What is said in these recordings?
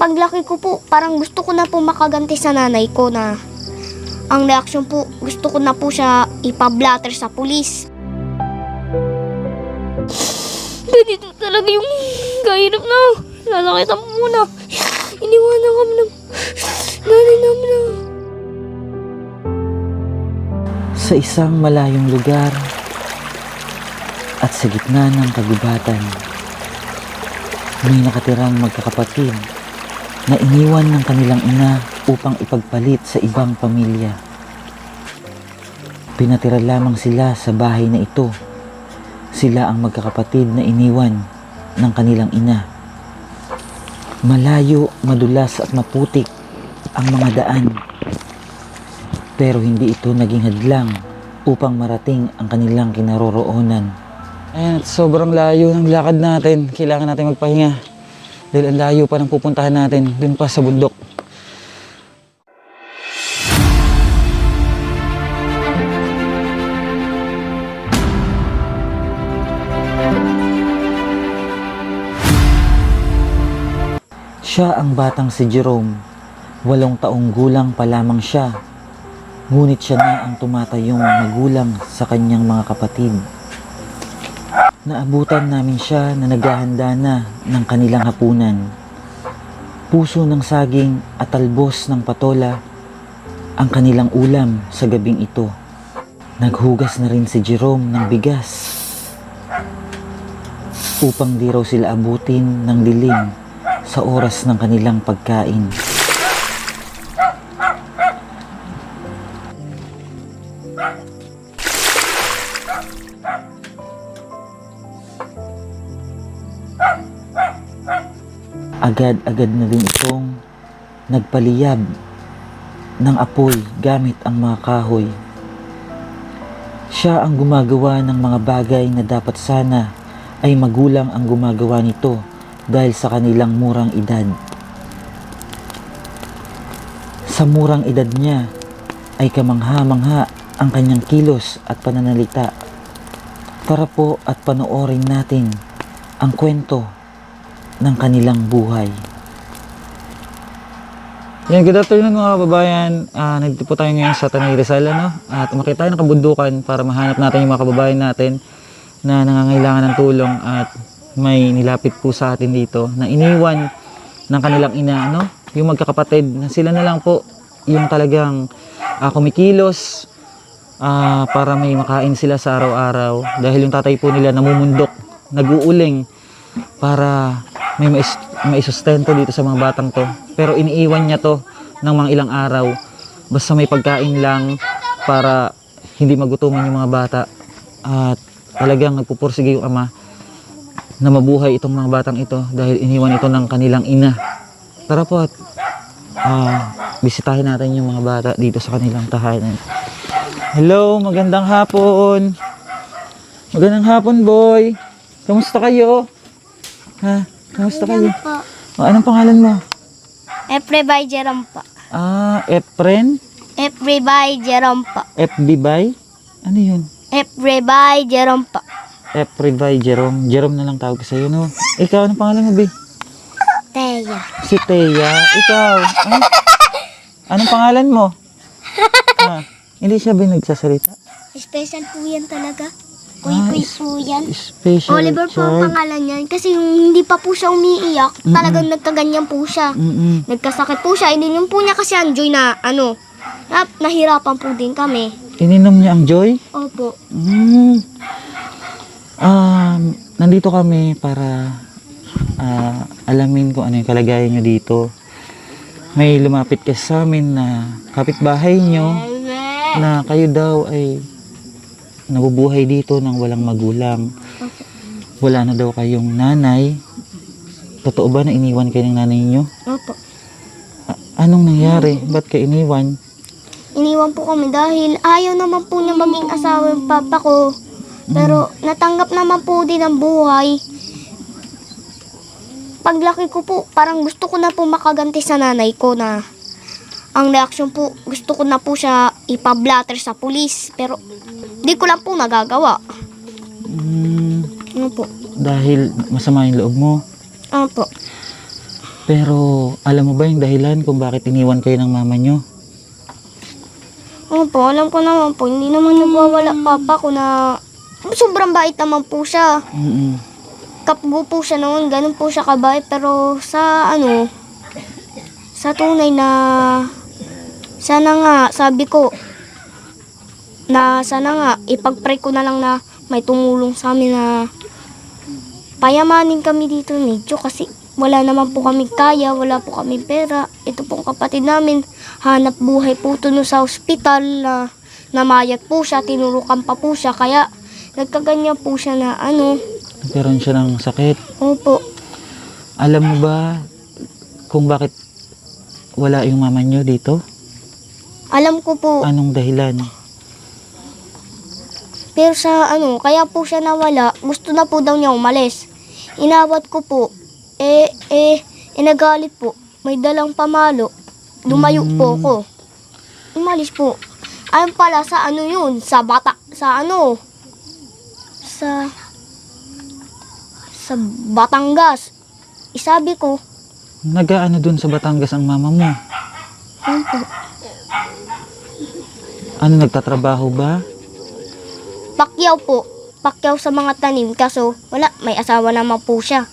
paglaki ko po, parang gusto ko na po makaganti sa nanay ko na ang reaksyon po, gusto ko na po siya ipablatter sa pulis. Ganito talaga yung kahirap na lalakitan mo muna. Iniwanan kami ng nanay namin na. Sa isang malayong lugar at sa gitna ng kagubatan, may nakatirang magkakapatid na iniwan ng kanilang ina upang ipagpalit sa ibang pamilya. Pinatira lamang sila sa bahay na ito. Sila ang magkakapatid na iniwan ng kanilang ina. Malayo, madulas at maputik ang mga daan. Pero hindi ito naging hadlang upang marating ang kanilang kinaroroonan. Ayan, at sobrang layo ng lakad natin. Kailangan natin magpahinga. Dahil ang layo pa ng pupuntahan natin, dun pa sa bundok. Siya ang batang si Jerome. 8 taong gulang pa lamang siya. Ngunit siya na ang tumatayong magulang sa kanyang mga kapatid. Naabutan namin siya na naghahanda na ng kanilang hapunan. Puso ng saging at talbos ng patola ang kanilang ulam sa gabing ito. Naghugas na rin si Jerome ng bigas upang di raw sila abutin ng dilim sa oras ng kanilang pagkain. Agad-agad na din itong nagpaliyab ng apoy gamit ang mga kahoy. Siya ang gumagawa ng mga bagay na dapat sana ay magulang ang gumagawa nito dahil sa kanilang murang edad. Sa murang edad niya ay kamangha-mangha ang kanyang kilos at pananalita. Tara po at panoorin natin ang kwento ng kanilang buhay. Yan, good afternoon mga kababayan. Nandito po tayo ngayon sa Tanay Rizal, at umakyat tayo ng kabundukan para mahanap natin yung mga kababayan natin na nangangailangan ng tulong at may nilapit po sa atin dito na iniwan ng kanilang ina, yung magkakapatid na sila na lang po yung talagang kumikilos para may makain sila sa araw-araw dahil yung tatay po nila namumundok, nag-uuling para may maisustento dito sa mga batang to. Pero iniiwan niya to ng mga ilang araw basta may pagkain lang para hindi magutuman yung mga bata, at talagang nagpupursige yung ama na mabuhay itong mga batang ito dahil iniwan ito ng kanilang ina. Tara po at bisitahin natin yung mga bata dito sa kanilang tahanan. Hello, magandang hapon. Magandang hapon, boy. Kamusta kayo? Ha? Kamusta kayo? Anong pangalan mo? Efre by Jerome pa. Efren? Efre by Jerome pa. FB by? Ano yun? Efre by Jerome pa. Efre by Jerome. Jerome na lang tawag ko sa'yo, no? Ikaw, anong pangalan mo, be? Teya. Si Teya. Ikaw? Anong pangalan mo? Hindi siya ba nagsasalita? Special po yan talaga. Kuy-kuy po yan. Special Oliver po ang pangalan niyan. Kasi yung hindi pa po siya umiiyak, talagang nagkaganyan po siya. Nagkasakit po siya. Ininom po niya kasi ang Joy na nahirapan po din kami. Ininom niya ang Joy? Opo. Nandito kami para alamin kung ano yung kalagayan nyo dito. May lumapit kasi sa amin na kapitbahay nyo na kayo daw ay nabubuhay dito ng walang magulang. Wala na daw kayong nanay. Totoo ba na iniwan kayo ng nanay nyo? Opo. Anong nangyari? Ba't kayo iniwan? Iniwan po kami dahil ayaw naman po niya maging asawa yung papa ko. Pero natanggap naman po din ang buhay. Paglaki ko po, parang gusto ko na po makaganti sa nanay ko na ang reaksyon po, gusto ko na po siya ipablatter sa pulis. Pero di ko lang po nagagawa. Ano po? Dahil masama yung loob mo? Opo. Pero alam mo ba yung dahilan kung bakit iniwan kayo ng mama nyo? Opo, alam ko naman po, hindi naman nagwawala papa ko na sobrang bait naman po siya. Mm-mm. Kapgo po siya noon, ganun po siya kabait. Pero sa sa tunay na, sana nga, sabi ko, na sana nga, ipag-pray ko na lang na may tumulong sa amin na payamanin kami dito medyo kasi wala naman po kami kaya, wala po kami pera. Ito pong kapatid namin, hanap buhay po ito sa ospital na namayat po siya, tinurukan pa po siya, kaya nagkaganyan po siya na Nagkaroon siya ng sakit. Opo. Alam mo ba kung bakit wala yung mama nyo dito? Alam ko po, Anong dahilan? pero sa kaya po siya nawala, gusto na po daw niya umalis. Inawat ko po, nagalit po, may dalang pamalo, lumayo po ako. Umalis po. Ayun pala sa yun, sa Batangas. Isabi ko, Nag-aano dun sa Batangas ang mama mo? ayun po, Ano, nagtatrabaho ba? pakyaw po. Pakyaw sa mga tanim, kaso wala, may asawa naman po siya.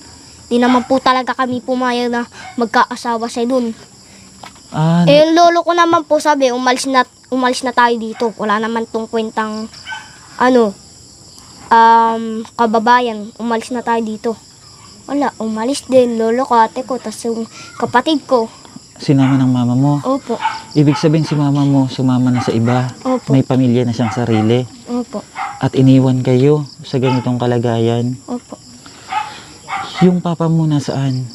Di naman po talaga kami pumayag na magkaasawa siya dun. Ah, Yung lolo ko naman po sabi, umalis na tayo dito. Wala naman tong kwentang, kababayan, umalis na tayo dito. Wala, umalis din, lolo ko, ate ko, tas yung kapatid ko. sinama ng mama mo. Opo, Ibig sabihin si mama mo sumama na sa iba. opo, May pamilya na siyang sarili. opo, At iniwan kayo sa ganitong kalagayan. opo. Yung papa mo nasaan?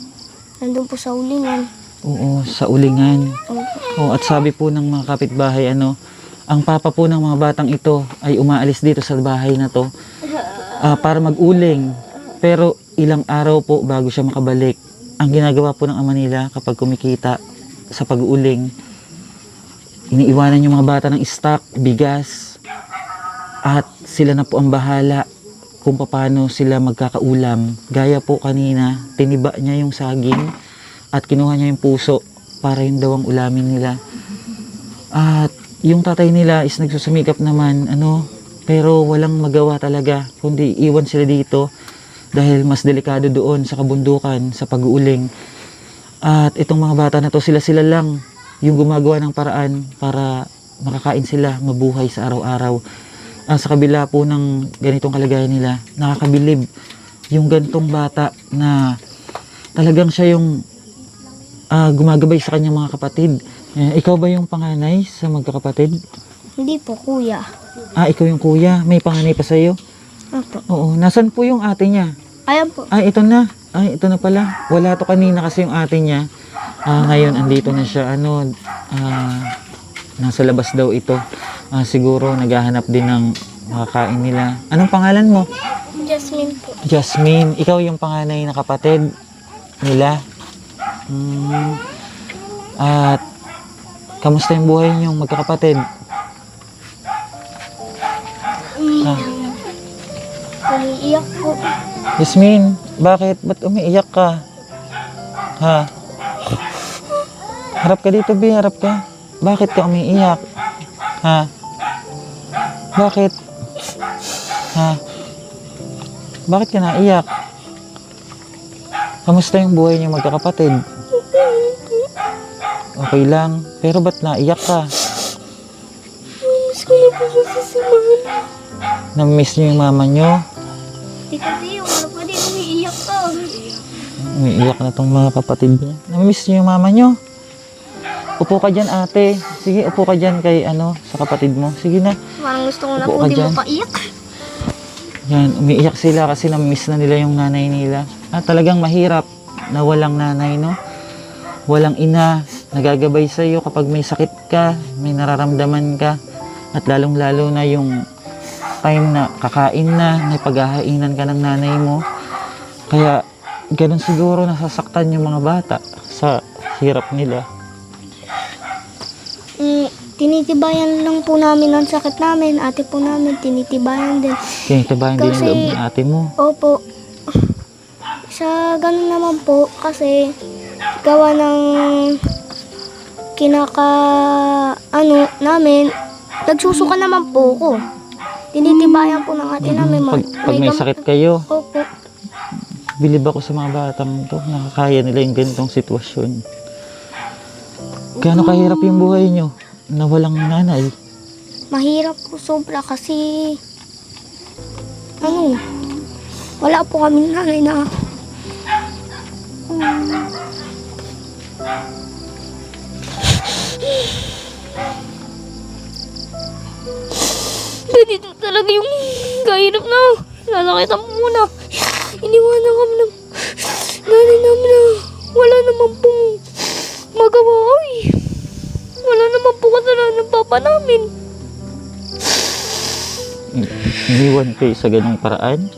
Nandun po sa ulingan. Oo, sa ulingan. Opo. Oh, at sabi po ng mga kapitbahay, ang papa po ng mga batang ito ay umaalis dito sa bahay na to para mag-uling. Pero ilang araw po bago siya makabalik. Ang ginagawa po ng ama nila kapag kumikita sa pag-uuling, iniiwanan yung mga bata ng stock, bigas, at sila na po ang bahala kung paano sila magkakaulam. Gaya po kanina, tiniba niya yung saging at kinuha niya yung puso para yung daw ang ulamin nila. At yung tatay nila is nagsusumikap naman, pero walang magawa talaga, kundi iwan sila dito dahil mas delikado doon sa kabundukan, sa pag-uuling. At itong mga bata na to, sila lang yung gumagawa ng paraan para makakain sila, mabuhay sa araw-araw. Sa kabila po ng ganitong kalagayan nila, nakakabilib yung gantong bata na talagang siya yung gumagabay sa kanyang mga kapatid. Ikaw ba yung panganay sa magkakapatid? Hindi po, kuya. Ikaw yung kuya. May panganay pa sa'yo? Opo. Oo. Nasan po yung ate niya? Ayan po. Ito na. Ito na pala. Wala to kanina kasi yung ate niya. Ngayon, andito na siya. Nasa labas daw ito. Siguro, naghahanap din ng makakain nila. Anong pangalan mo? Jasmine po. Jasmine. Ikaw yung panganay na kapatid nila. At kamusta yung buhay niyong magkakapatid? Umiiyak po. Jasmine, bakit? Ba't umiiyak ka? Ha? Harap ka dito, Bi. Harap ka. Bakit ka umiiyak? Ha? Bakit? Ha? Bakit ka naiyak? Kamusta yung buhay niyo magkakapatid? Okay lang. Pero ba't naiyak ka? Miss ko na po siya si mama. Namiss niyo yung mama niyo? Di kasi yung pa din umiiyak ka. Umiiyak na tong mga kapatid niya. Namiss niyo yung mama niyo? Upo ka dyan, ate. Sige, upo ka dyan kay sa kapatid mo. Sige na. Parang gusto ko na Upo po, ka di dyan. mapaiyak. Yan, umiiyak sila kasi namiss na nila yung nanay nila. Talagang mahirap na walang nanay, no? Walang ina, nagagabay sa iyo kapag may sakit ka, may nararamdaman ka. At lalong-lalo na yung time na kakain na, may paghahainan ka ng nanay mo. Kaya, ganun siguro nasasaktan yung mga bata sa hirap nila. Tinitibayan lang po namin ang sakit namin. Ate po namin, tinitibayan din. Tinitibayan din yung Kasi- loob ng ate mo. Opo. Sa ganun naman po, kasi gawa ng namin, nagsusuka naman po ko. Tinitibayan po ng ate namin. Pag may sakit kayo, Opo. bilib ako sa mga batang to, nakakaya nila yung ganitong sitwasyon. Gaano kahirap yung buhay nyo na walang nanay? Mahirap po sobra kasi wala po kami nanay na ganito talaga yung kahirap na lalakitan po muna. Iniwanan kami ng nanay namin na wala naman pong magawa. Wala naman po kasalanan ng papa namin. Iniwan kayo sa ganong paraan?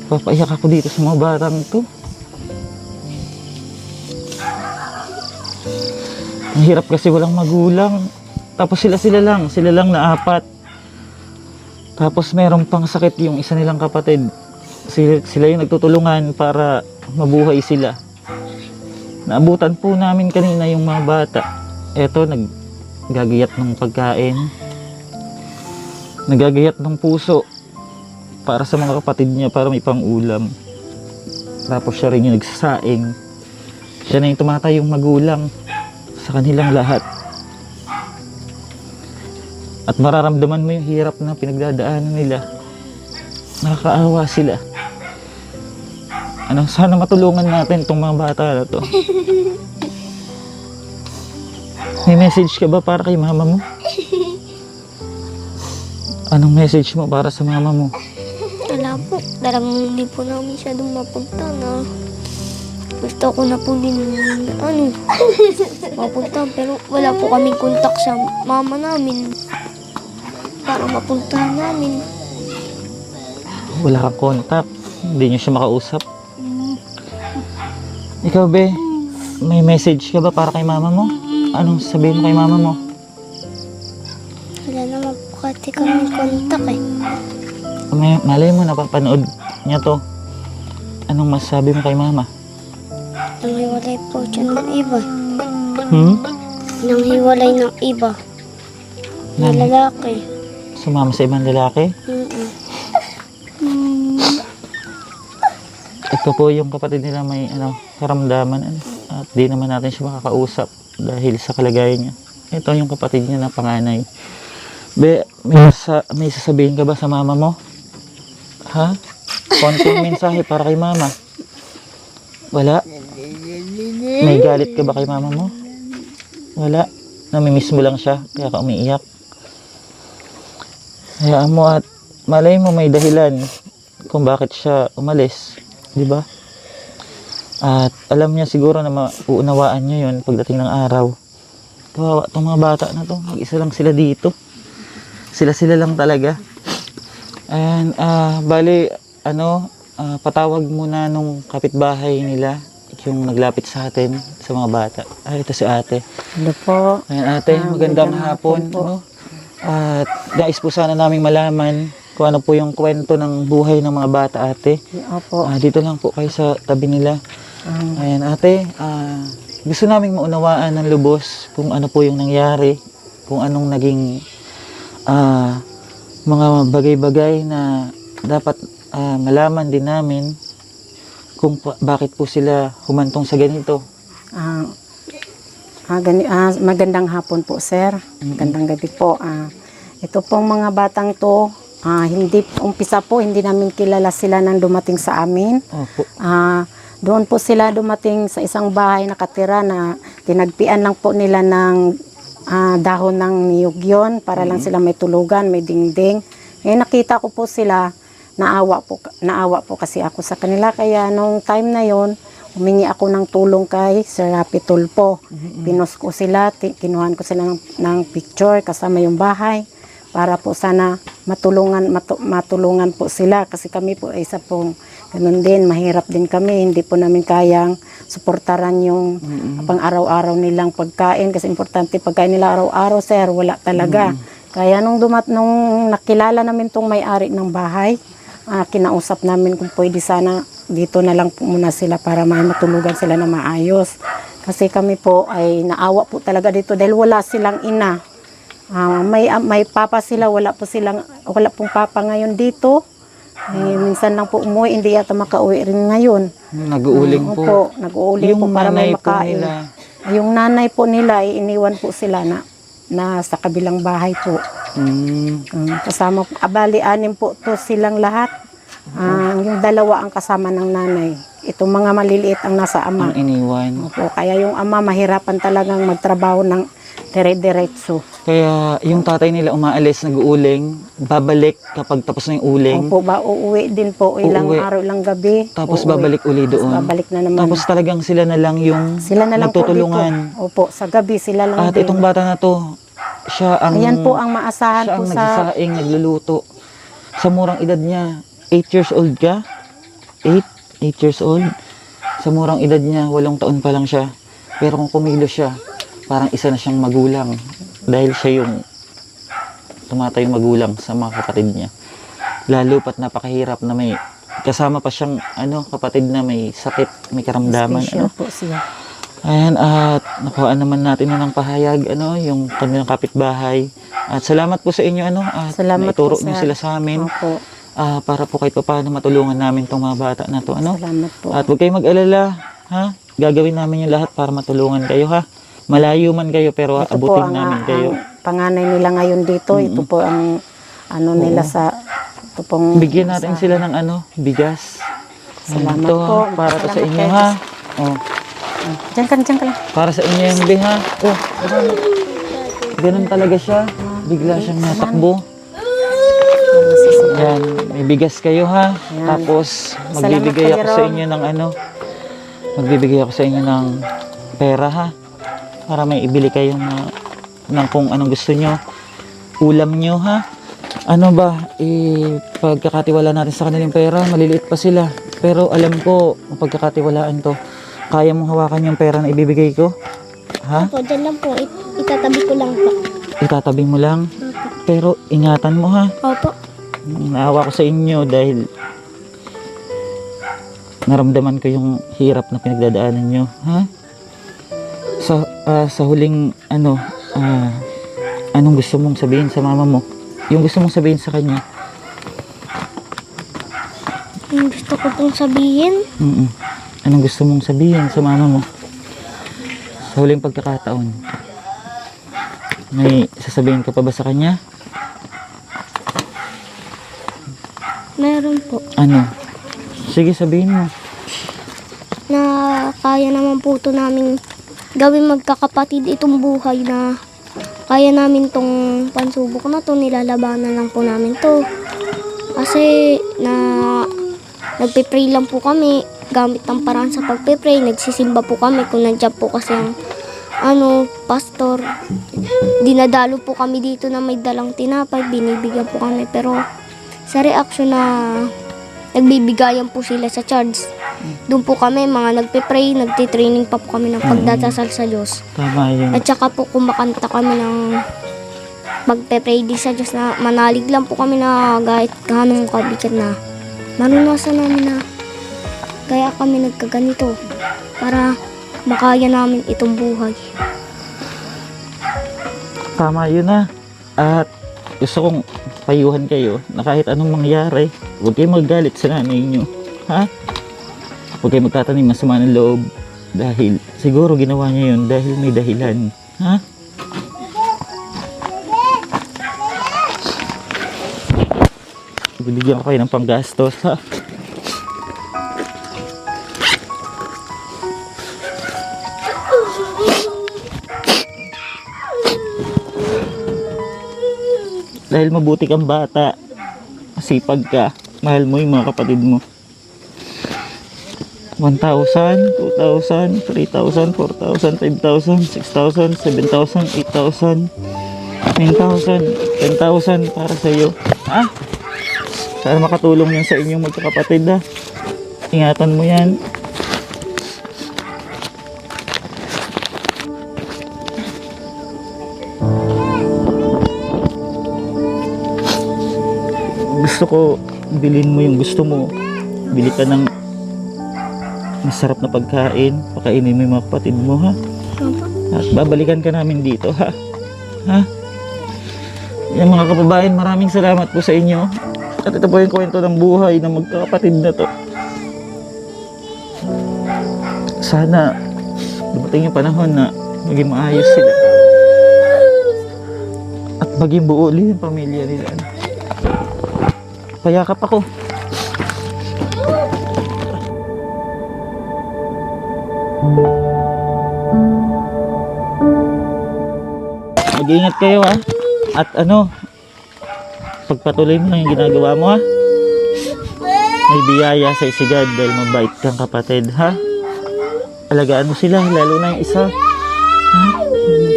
Papaiyak ako dito sa mga batang to. Ang hirap kasi walang magulang. Tapos sila lang na 4. Tapos meron pang sakit yung isa nilang kapatid. Sila yung nagtutulungan para mabuhay sila. Naabutan po namin kanina yung mga bata. Eto, naggagayat ng pagkain. Nagagayat ng puso para sa mga kapatid niya para may pang-ulam. Tapos siya rin yung nagsasaing. Siya na yung tumatayong magulang sa kanilang lahat. At mararamdaman mo yung hirap na pinagdadaanan nila. Nakakaawa sila. Sana matulungan natin itong mga bata na to. May message ka ba para kay mama mo? Anong message mo para sa mama mo? Wala po. Talagang hindi po namin siya doon mapunta na gusto ko na po din mapunta. Pero wala po kaming kontak sa mama namin para mapunta namin. Wala kang contact. Hindi niyo siya makausap. Ikaw, be, may message ka ba para kay mama mo? Anong sabihin mo kay mama mo? Wala naman po kasi kaming kontak eh. Malay mo, napapanood niya to. Anong masasabi mo kay mama? Nanghiwalay po siya ng iba. Nanghiwalay ng iba. Na lalaki. Sumama sa ibang lalaki? Ito po yung kapatid nila may karamdaman at di naman natin siya makakausap dahil sa kalagayan niya. Ito yung kapatid niya na panganay. Be, may sasabihin ka ba sa mama mo? Ha? Konting mensahe para kay mama. Wala? May galit ka ba kay mama mo? Wala? Namimiss mo lang siya kaya ka umiiyak? Hayaan mo at malay mo may dahilan kung bakit siya umalis. Diba? At alam niya siguro na mauunawaan niya yun pagdating ng araw. Kawawa itong mga bata na to. Mag-isa lang sila dito. Sila lang talaga. And bali, patawag muna nung kapitbahay nila yung naglapit sa atin sa mga bata. Ito si ate. Hello po. Ayan ate, magandang hapon. At nais po sana naming malaman kung ano po yung kwento ng buhay ng mga bata ate. Opo. Dito lang po kayo sa tabi nila. Ayan ate, gusto naming maunawaan ng lubos kung ano po yung nangyari, kung anong naging mga bagay-bagay na dapat malaman din namin kung bakit po sila humantong sa ganito. Magandang hapon po, sir. Magandang gabi po. Ito pong mga batang to, umpisa po, hindi namin kilala sila nang dumating sa amin. Opo. Doon po sila dumating sa isang bahay nakatira na tinagpian lang po nila ng dahon ng niyog yun para lang sila may tulugan, may dingding. Ngayon nakita ko po sila, naawa po kasi ako sa kanila. Kaya nung time na yon, humingi ako ng tulong kay Sir Rapi Tulfo. Pinost ko sila, kinuhan ko sila ng picture kasama yung bahay para po sana matulungan po sila kasi kami po ay isa pong ganun din, mahirap din kami, hindi po namin kayang suportaran yung pang araw-araw nilang pagkain kasi importante pagkain nila araw-araw, sir, wala talaga. Kaya nung nakilala namin tong may-ari ng bahay, kinausap namin kung pwede sana dito na lang po muna sila para may matulugan sila na maayos. Kasi kami po ay naawa po talaga dito dahil wala silang ina. May papa sila, wala pong papa ngayon dito. Minsan lang po umuwi, hindi yata makauwi rin ngayon. Nag-uuling po. Opo, nag-uuling po para may nanay po makain. nila, Yung nanay po nila, iniwan po sila na sa kabilang bahay po. Kasama po, abali-anim po to silang lahat. Yung dalawa ang kasama ng nanay. Itong mga maliliit ang nasa ama. ang iniwan. Opo, kaya yung ama mahirapan talagang magtrabaho ng dire-diretso. Kaya yung tatay nila umaalis, nag-uuling, babalik kapag tapos na yung uling. Opo, uuwi din po ilang Uuwi. araw, ilang gabi. Tapos Uuwi. babalik uli doon. Babalik na naman. Tapos talagang sila na lang yung sila na lang po dito. nagtutulungan. Opo, sa gabi sila lang At din. itong bata na to, siya ang Ayan po ang maasahan siya po ang sa... nagsasaing, nagluluto. Sa murang edad niya, 8 years old ka? 8 years old. Sa murang edad niya, 8 taon pa lang siya. Pero kung kumilos siya, parang isa na siyang magulang. Dahil siya yung tumatayong magulang sa mga kapatid niya. Lalo pat napakahirap na may kasama pa siyang kapatid na may sakit, may karamdaman. Special po siya. Ayan, at nakuha naman natin ng pahayag, yung kanilang kapitbahay. At salamat po sa inyo, at Salamat naituro po niyo sila sa amin. Opo, Para po kahit paano matulungan namin tong mga bata na to, salamat po. At huwag kayong mag-alala, ha? Gagawin namin yung lahat para matulungan kayo, ha? Malayo man kayo, pero Ito po abutin ang, namin kayo. ang panganay nila ngayon dito. Ito po ang nila sa... Ito pong... Bigyan natin sila ng bigas. Salamat Ito, po. para to sa Salamat inyo, kayo. ha? Oh, Diyan ka lang. para sa inyo yung ha? Oh, ganun talaga siya. Bigla siyang natakbo. Yan, may bigas kayo, ha? Yan. Tapos, Salamat magbibigay kayo, ako sa Ron. inyo ng magbibigay ako sa inyo ng pera, ha? Para may ibili kayo ng kung anong gusto nyo. Ulam nyo, ha? Ano ba, pagkakatiwala natin sa kanilang pera, maliliit pa sila. Pero alam ko, pagkakatiwalaan to, kaya mong hawakan yung pera na ibibigay ko? Ha? Opo, dyan lang po. Itatabi ko lang po. Itatabi mo lang. Pero ingatan mo, ha? Opo. Naawa ko sa inyo dahil naramdaman ko yung hirap na pinagdadaanan nyo, ha? Sa huling anong gusto mong sabihin sa mama mo? Yung gusto mong sabihin sa kanya? Yung gusto ko pong sabihin, Anong gusto mong sabihin sa mama mo? Sa huling pagkakataon. May sasabihin ka pa ba sa kanya? meron po. Ano? Sige, sabihin mo. Na kaya naman po ito namin gawin magkakapatid itong buhay na kaya namin tong pansubok na to, nilalabanan lang po namin to. Kasi nagpe-pray lang po kami, gamit ng paraan sa pagpe-pray, nagsisimba po kami kung nandiyan po kasi ang pastor. Dinadalo po kami dito na may dalang tinapay, binibigyan po kami, pero sa reaksyon na nagbibigayan po sila sa charge, doon po kami mga nagpe-pray, nagtitraining pa po kami ng pagdadasal sa Diyos. Tama yun. At saka po kumakanta kami ng magpe-pray din sa Diyos na manalig lang po kami na kahit ganong kabigat na marunasan namin na kaya kami nagkaganito para makaya namin itong buhay. Tama yun, ha? At gusto kong payuhan kayo na kahit anong mangyari, huwag kayong magalit sa nanay nyo, ha? Huwag kayong magtatanim ng sama ng loob dahil siguro ginawa niya yun dahil may dahilan, ha? Bibigyan ko kayo ng panggastos, ha? Dahil mabuti kang bata, masipag ka, mahal mo yung mga kapatid mo. 1,000, 2,000, 3,000, 4,000, 5,000, 6,000, 7,000, 8,000, 9,000, 10,000 para sa iyo. Ha? Sana makatulong yan sa inyong magkakapatid, ha? Ingatan mo yan. Gusto ko bilhin mo yung gusto mo. Bili ka ng masarap na pagkain, pakainin mo yung mga kapatid mo, ha? At babalikan ka namin dito, ha? Ha? Yung mga kababayan, maraming salamat po sa inyo. At ito po yung kwento ng buhay ng magkakapatid na to. Sana dumating yung panahon na maging maayos sila. At maging buo ulit yung pamilya nila. Payakap ako. Mag-iingat kayo, ha. At pagpatuloy mo lang yung ginagawa mo, ha. May biyaya sa isigad dahil mabait kang kapatid, ha. Alagaan mo sila, lalo na yung isa, ha?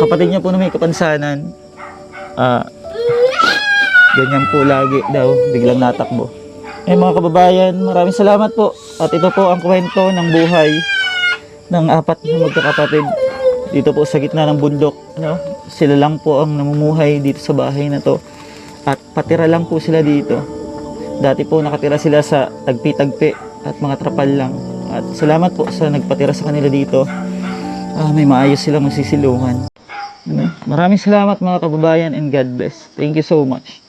Kapatid niya po na may kapansanan, ganyan po lagi daw, biglang natakbo. Mga kababayan, maraming salamat po. At ito po ang kwento ng buhay ng 4 na magkakapatid dito po sa gitna ng bundok, Sila lang po ang namumuhay dito sa bahay na to. At patira lang po sila dito. Dati po nakatira sila sa tagpi-tagpi at mga trapal lang. At salamat po sa nagpatira sa kanila dito. May maayos silang masisilungan. Maraming salamat mga kababayan, and God bless. Thank you so much.